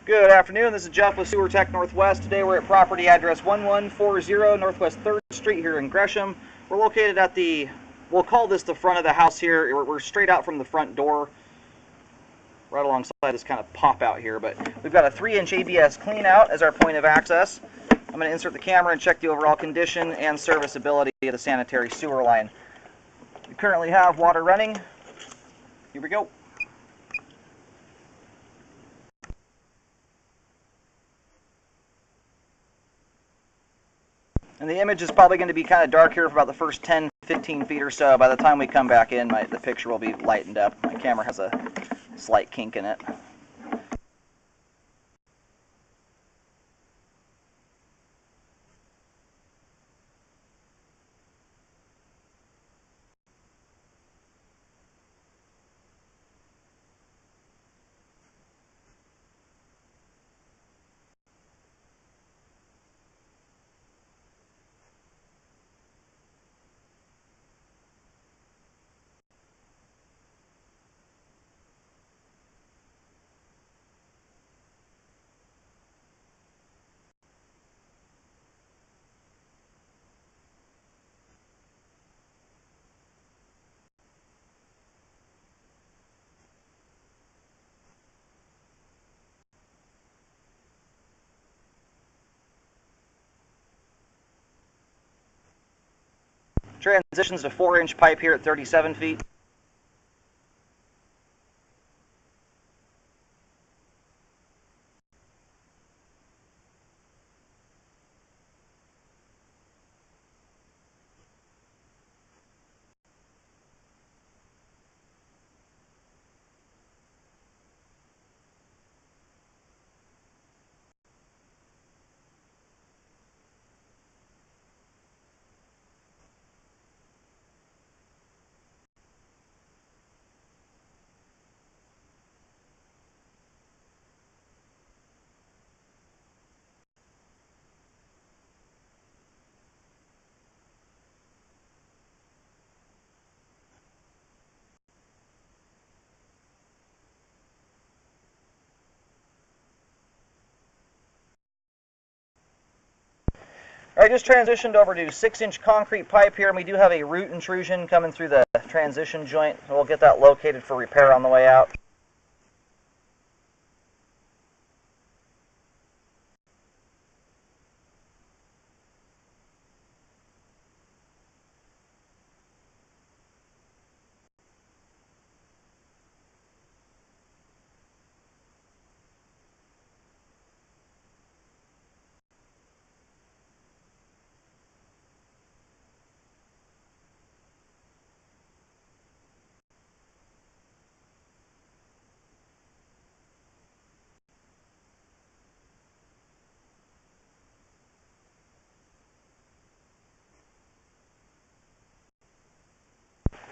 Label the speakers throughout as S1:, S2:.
S1: Good afternoon, this is Jeff with Sewer Tech Northwest. Today we're at property address 1140 Northwest 3rd Street here in Gresham. We're located at we'll call this the front of the house here. We're straight out from the front door, right alongside this kind of pop out here. But we've got a 3-inch ABS clean out as our point of access. I'm going to insert the camera and check the overall condition and serviceability of the sanitary sewer line. We currently have water running. Here we go. And the image is probably going to be kind of dark here for about the first 10-15 feet or so. By the time we come back in, the picture will be lightened up. My camera has a slight kink in it. Transitions to 4-inch pipe here at 37 feet. All right, just transitioned over to 6-inch concrete pipe here, and we do have a root intrusion coming through the transition joint. So we'll get that located for repair on the way out.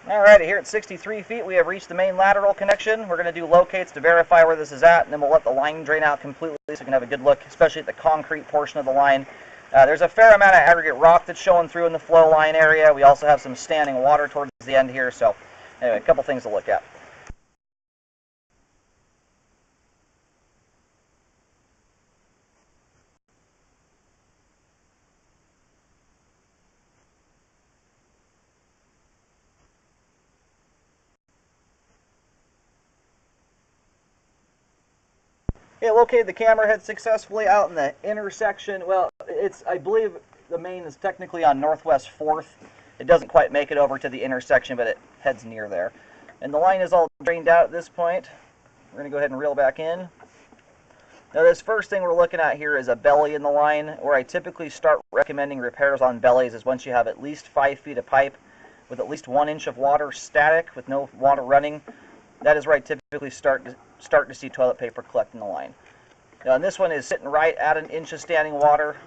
S1: Alrighty, here at 63 feet, we have reached the main lateral connection. We're going to do locates to verify where this is at, and then we'll let the line drain out completely so we can have a good look, especially at the concrete portion of the line. There's a fair amount of aggregate rock that's showing through in the flow line area. We also have some standing water towards the end here, so anyway, a couple things to look at. Yeah, located the camera head successfully out in the intersection. Well, I believe the main is technically on Northwest 4th. It doesn't quite make it over to the intersection, but it heads near there. And the line is all drained out at this point. We're going to go ahead and reel back in. Now, this first thing we're looking at here is a belly in the line. Where I typically start recommending repairs on bellies is once you have at least 5 feet of pipe with at least 1 inch of water static with no water running. That is where I typically start to see toilet paper collect in the line. Now, and this one is sitting right at 1 inch of standing water,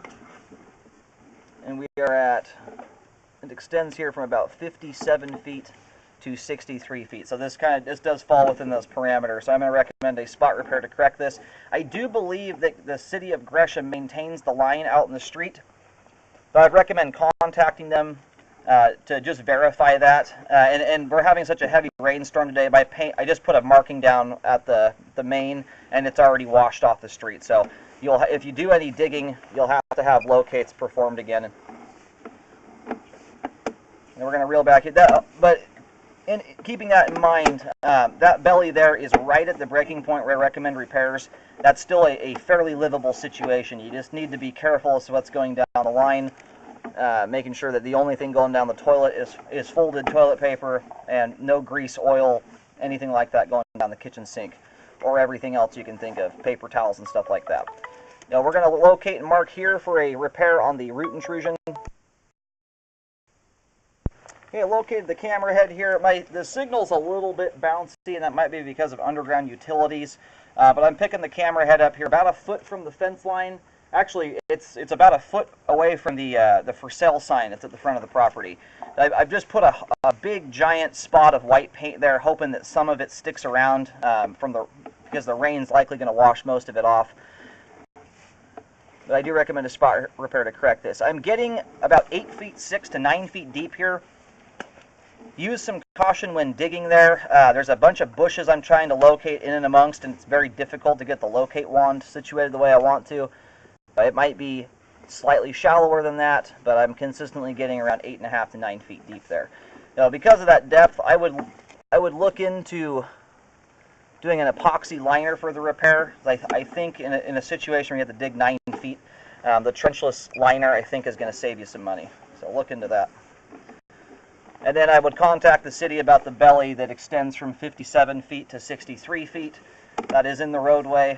S1: and we are at, it extends here from about 57 feet to 63 feet. So this does fall within those parameters. So I'm going to recommend a spot repair to correct this. I do believe that the city of Gresham maintains the line out in the street, but I'd recommend contacting them to just verify that. And we're having such a heavy rainstorm today. I just put a marking down at the main, and it's already washed off the street. So if you do any digging, you'll have to have locates performed again. And we're going to reel back that, but in keeping that in mind, that belly there is right at the breaking point where I recommend repairs. That's still a fairly livable situation. You just need to be careful as to what's going down the line, making sure that the only thing going down the toilet is folded toilet paper and no grease, oil, anything like that going down the kitchen sink, or everything else you can think of, paper towels and stuff like that. Now we're going to locate and mark here for a repair on the root intrusion. Okay, located the camera head here. The signal's a little bit bouncy, and that might be because of underground utilities. But I'm picking the camera head up here about a foot from the fence line. Actually, it's about a foot away from the for sale sign that's at the front of the property. I've just put a big giant spot of white paint there, hoping that some of it sticks around because the rain's likely going to wash most of it off. But I do recommend a spot repair to correct this. I'm getting about 8 feet 6 to 9 feet deep here. Use some caution when digging there. There's a bunch of bushes I'm trying to locate in and amongst, and it's very difficult to get the locate wand situated the way I want to. It might be slightly shallower than that, but I'm consistently getting around 8.5 to 9 feet deep there. Now, because of that depth, I would look into doing an epoxy liner for the repair. I think in a situation where you have to dig 9 feet, the trenchless liner I think is going to save you some money. So look into that. And then I would contact the city about the belly that extends from 57 feet to 63 feet. That is in the roadway.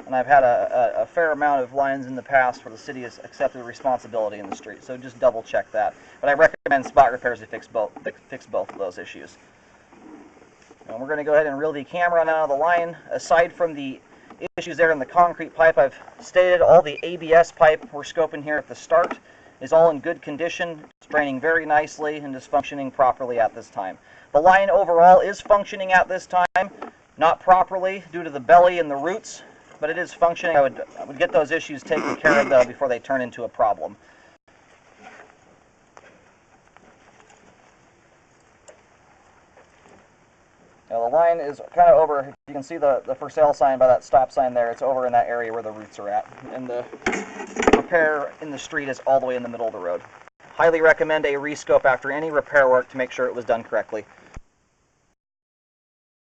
S1: And I've had a fair amount of lines in the past where the city has accepted responsibility in the street. So just double check that. But I recommend spot repairs to fix both of those issues. And we're going to go ahead and reel the camera out of the line. Aside from the issues there in the concrete pipe, I've stated all the ABS pipe we're scoping here at the start is all in good condition. It's draining very nicely and is functioning properly at this time. The line overall is functioning at this time, not properly due to the belly and the roots, but it is functioning. I would get those issues taken care of though before they turn into a problem. Now the line is kind of over, you can see the for sale sign by that stop sign there. It's over in that area where the roots are at. And the repair in the street is all the way in the middle of the road. Highly recommend a rescope after any repair work to make sure it was done correctly.